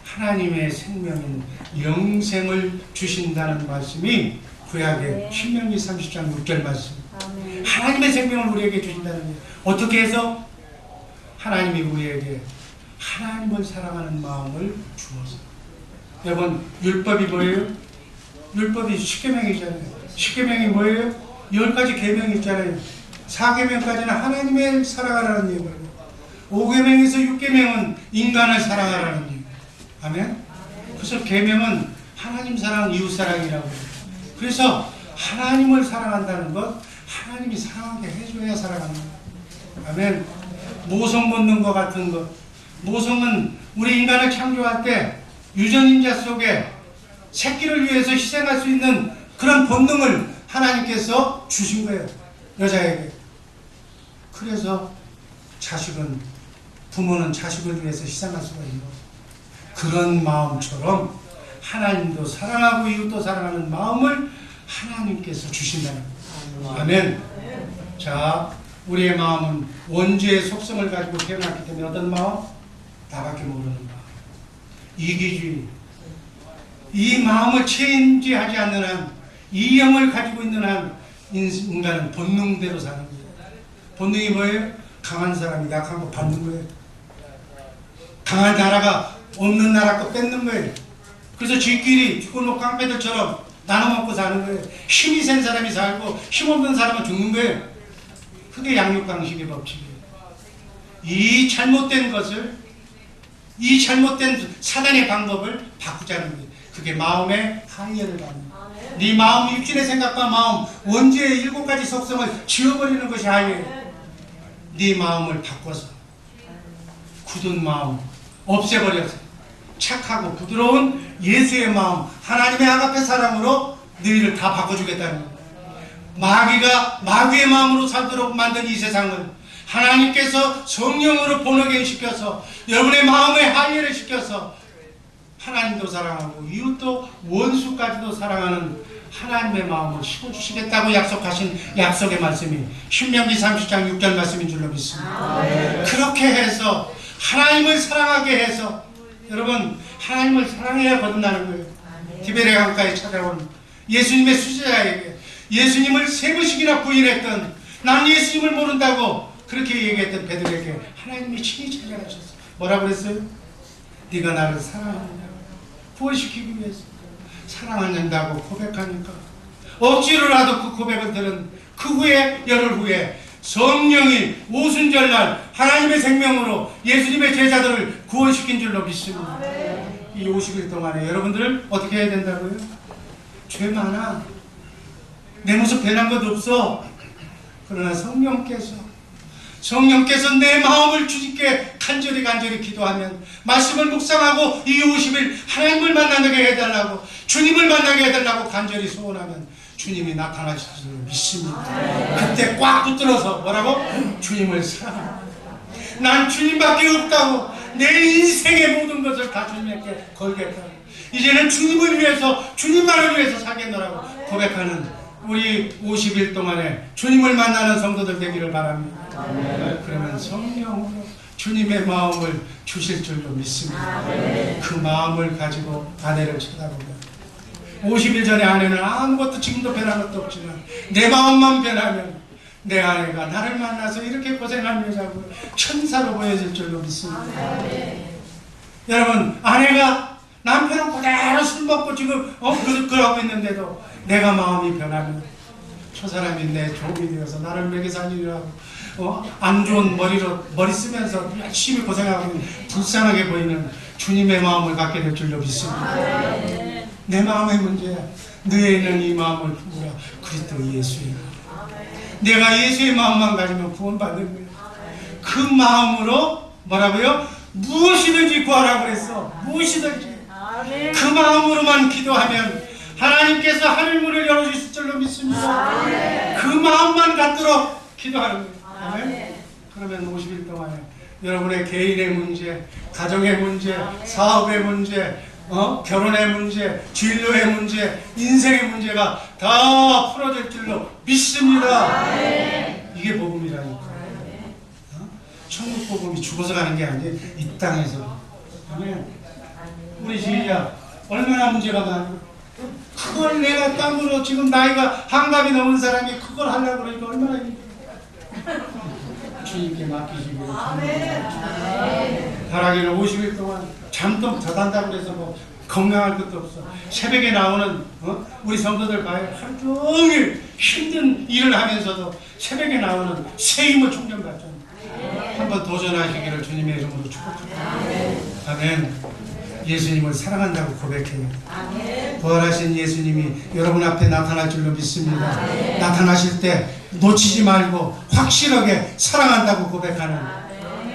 하나님의 생명인 영생을 주신다는 말씀이 구약의 신명기 30장 6절 말씀. 하나님의 생명을 우리에게 주신다는 거예요. 어떻게 해서? 하나님이 우리에게 하나님을 사랑하는 마음을 주어서. 여러분, 율법이 뭐예요? 율법이 10계명이잖아요. 10계명이 뭐예요? 10가지 계명이 있잖아요. 4계명까지는 하나님을 사랑하라는 얘기예요. 5계명에서 6계명은 인간을 사랑하라는 얘기예요. 아멘? 그래서 계명은 하나님 사랑, 이웃 사랑이라고 해요. 그래서 하나님을 사랑한다는 것, 하나님이 사랑하게 해줘야 사랑하는 거예요. 아멘? 모성 본능과 같은 것. 모성은 우리 인간을 창조할 때 유전인자 속에 새끼를 위해서 희생할 수 있는 그런 본능을 하나님께서 주신 거예요. 여자에게. 그래서 부모는 자식을 위해서 희생할 수가 있는 거예요. 그런 마음처럼 하나님도 사랑하고 이웃도 사랑하는 마음을 하나님께서 주신다는 거예요. 아멘. 자, 우리의 마음은 원죄의 속성을 가지고 태어났기 때문에 어떤 마음? 나밖에 모르는 마음. 이기주의. 이 마음을 체인지하지 않는 한, 이 영을 가지고 있는 한 인간은 본능대로 사는 거예요. 본능이 뭐예요? 강한 사람이 약한 거 받는 거예요. 강한 나라가 없는 나라 거 뺏는 거예요. 그래서 쥐끼리 쥐골목 깡패들처럼 나눠 먹고 사는 거예요. 힘이 센 사람이 살고 힘없는 사람은 죽는 거예요. 그게 양육강식의 법칙이에요. 이 잘못된 사단의 방법을 바꾸자는 거예요. 그게 마음의 항해를 받는 거예요. 네 마음, 육신의 생각과 마음, 원죄의 7가지 속성을 지워버리는 것이 항해예요. 네 마음을 바꿔서 굳은 마음 없애버려서 착하고 부드러운 예수의 마음, 하나님의 아가페 사랑으로 너희를 다 바꿔주겠다는 거예요. 마귀의 마음으로 살도록 만든 이 세상을 하나님께서 성령으로 번역시켜서 여러분의 마음에 할례를 시켜서 하나님도 사랑하고 이웃도 원수까지도 사랑하는 하나님의 마음을 심어주시겠다고 약속하신 약속의 말씀이 신명기 30장 6절 말씀인 줄로 믿습니다. 그렇게 해서 하나님을 사랑하게 해서, 여러분, 하나님을 사랑해야 거듭나는 거예요. 디베레 강가에 찾아온 예수님의 수제자에게 예수님을 3번씩이나 부인했던, 난 예수님을 모른다고 그렇게 얘기했던 베드로에게 하나님이 친히 찾아가셨어요. 뭐라고 그랬어요? 네가 나를 사랑하느냐? 구원시키기 위해서 사랑한다고 고백하니까 억지로라도 그 고백을 들은 그 후에 열흘 후에 성령이 오순절날 하나님의 생명으로 예수님의 제자들을 구원시킨 줄로 믿습니다. 이 50일 동안에 여러분들은 어떻게 해야 된다고요? 죄 많아. 내 모습 변한 것 없어. 그러나 성령께서 내 마음을 주님께 간절히 기도하면 말씀을 묵상하고 이 50일 하나님을 만나게 해달라고 주님을 만나게 해달라고 간절히 소원하면 주님이 나타나실 줄 믿습니다. 그때 꽉 붙들어서 뭐라고? 주님을 사랑합니다. 난 주님밖에 없다고 내 인생의 모든 것을 다 주님께 걸겠다고 이제는 주님을 위해서 주님만을 위해서 살겠노라고 고백하는 우리 50일 동안에 주님을 만나는 성도들 되기를 바랍니다. 그러면 성령으로 주님의 마음을 주실 줄로 믿습니다. 그 마음을 가지고 아내를 쳐다보면 50일 전에 아내는 아무것도 지금도 변한 것도 없지만 내 마음만 변하면 내 아내가 나를 만나서 이렇게 고생한 여자고 천사로 보여질 줄로 믿습니다. 여러분, 아내가 남편은 그대로 술 먹고 지금 그러고 있는데도 내가 마음이 변하면 저 사람이 내 종이 되어서 나를 먹여 살리려고 안 좋은 머리 쓰면서 열심히 고생하고 있는 불쌍하게 보이는 주님의 마음을 갖게 될 줄로 믿습니다. 내 마음의 문제야. 너희는 이 마음을 품으라. 그리스도 예수야. 내가 예수의 마음만 가지면 구원받는 거야. 그 마음으로 뭐라고요? 무엇이든지 구하라고 그랬어. 무엇이든지. 그 마음으로만 기도하면 하나님께서 하늘문을 열어주실 줄로 믿습니다. 그 마음만 갖도록 기도하는 거예요. 아멘. 그러면 50일 동안에 여러분의 개인의 문제, 가정의 문제, 사업의 문제, 결혼의 문제, 진로의 문제, 인생의 문제가 다 풀어질 줄로 믿습니다. 이게 복음이라니까. 천국 복음이 죽어서 가는 게 아니에요. 이 땅에서. 아멘. 우리 지혜야 얼마나 문제가 많아요. 그걸 내가 땅으로 지금 나이가 한갑이 넘은 사람이 그걸 하려고 그러니까 얼마나 힘들어. 주님께 맡기시기를 바라기를 50일 동안 잠도 더 잔다고 해서 뭐 건강할 것도 없어. 새벽에 나오는 우리 성도들 봐요. 하루 종일 힘든 일을 하면서도 새벽에 나오는 새 힘을 충전받잖아요. 한번 도전하시기를 주님의 이름으로 축복합니다. 아멘. 예수님을 사랑한다고 고백해요. 부활하신 예수님이 여러분 앞에 나타날 줄로 믿습니다. 나타나실 때 놓치지 말고 확실하게 사랑한다고 고백하는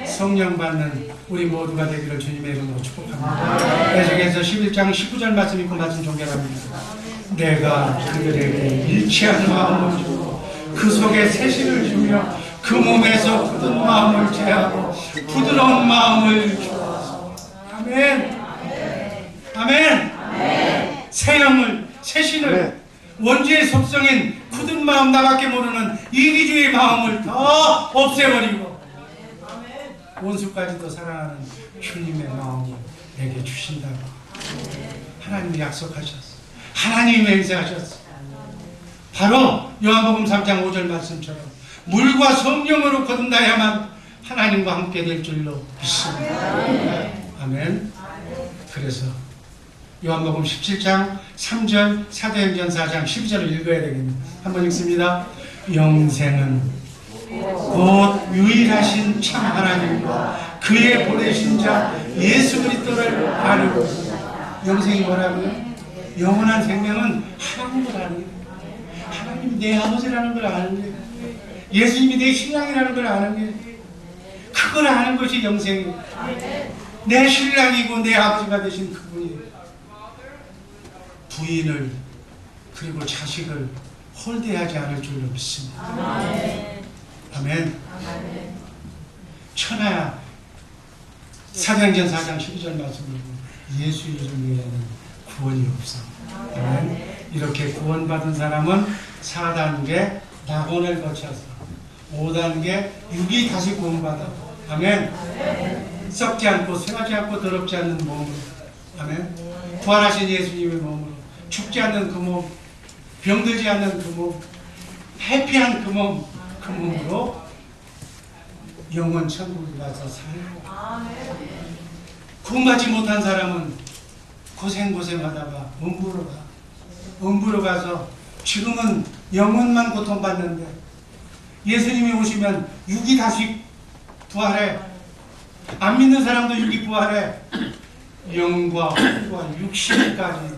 성령 받는 우리 모두가 되기를 주님의 이름으로 축복합니다. 계속해서 11장 19절 말씀 읽고 말씀 종결합니다. 내가 그들에게 일치한 마음을 주고 그 속에 새신을 주며 그 몸에서 굳은 마음을 제하고 부드러운 마음을 주어서. 아멘. 아멘. 새 영을, 새 신을, 원죄의 속성인 굳은 마음, 나밖에 모르는 이기주의 마음을 다 없애버리고 원수까지도 사랑하는 주님의 마음을 내게 주신다고 하나님이 약속하셨어. 하나님이 맹세하셨어. 바로 요한복음 3장 5절 말씀처럼 물과 성령으로 거듭나야만 하나님과 함께 될 줄로 믿습니다. 아멘. 그래서 요한복음 17장 3절, 사도행전 4장 12절을 읽어야 되겠네요. 한번 읽습니다. 영생은 곧 유일하신 참 하나님과 그의 보내신 자 예수 그리스도를 아는 것입니다. 영생이 뭐라고요? 영원한 생명은 하나님을 아는 거예요. 하나님이 내 아버지라는 걸 아는 거예요. 예수님이 내 신랑이라는 걸 아는 거예요. 그걸 아는 것이 영생이에요. 내 신랑이고 내 아버지가 되신 그분이에요. 부인을 그리고 자식을 홀대하지 않을 줄로 믿습니다. 아멘. 천하야 사도행전 4장 12절 말씀을 예수 이름 외에는 구원이 없어. 아멘. 이렇게 구원받은 사람은 4단계 낙원을 거쳐서 5단계 육이 다시 구원받아. 아멘. 썩지 않고 쇠하지 않고 더럽지 않는 몸으로. 아멘. 부활하신 예수님의 몸으로 죽지 않는 그 몸, 병들지 않는 그 몸, 해피한 그 몸, 그 몸으로 영원 천국에 가서 살고. 구원받지 못한 사람은 고생하다가 음부로 가서 지금은 영혼만 고통받는데 예수님이 오시면 육이 다시 부활해. 안 믿는 사람도 육이 부활해. 영과 혼과 육신까지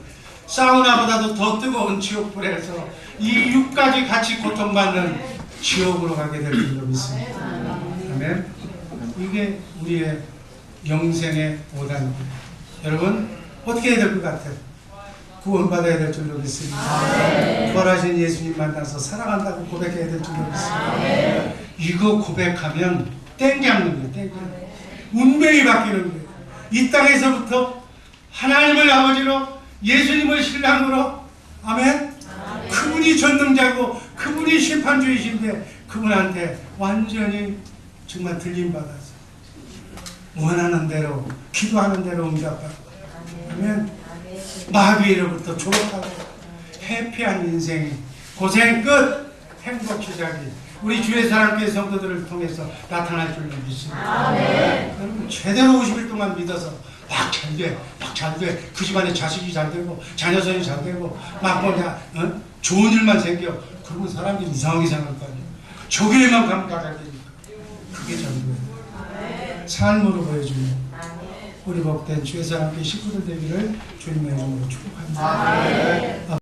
사우나보다도 더 뜨거운 지옥불에서 이 육까지 같이 고통받는 지옥으로 가게 될 줄로 믿습니다. 아멘. 이게 우리의 영생의 오단입니다. 여러분 어떻게 해야 될 것 같아요? 구원받아야 될 줄로 믿습니다. 부활하신 예수님 만나서 사랑한다고 고백해야 될 줄로 믿습니다. 이거 고백하면 땡잡는 거예요. 운명이 바뀌는 거예요. 이 땅에서부터 하나님을 아버지로 예수님을 신랑으로 아멘. 그분이 전능자고 그분이 심판주이신데 그분한테 완전히 정말 들림받아서 원하는 대로 기도하는 대로 응답받고 아멘. 마귀로부터 졸업하고 해피한 인생이 고생 끝 행복 시작이 우리 주의 사랑교회 성도들을 통해서 나타날 줄로 믿습니다. 여러분 제대로 50일 동안 믿어서 막 잘 돼. 그 집안에 자식이 잘 되고 자녀선이 잘 되고 막 뭐냐 좋은 일만 생겨. 그러면 사람들이 이상하게 생각할 거 아니에요. 저기에만 감각할 테니까 그게 전부예요. 삶으로 보여주면 우리 복된 주의 사랑교회 식구들 되기를 주님의 이름으로 축복합니다.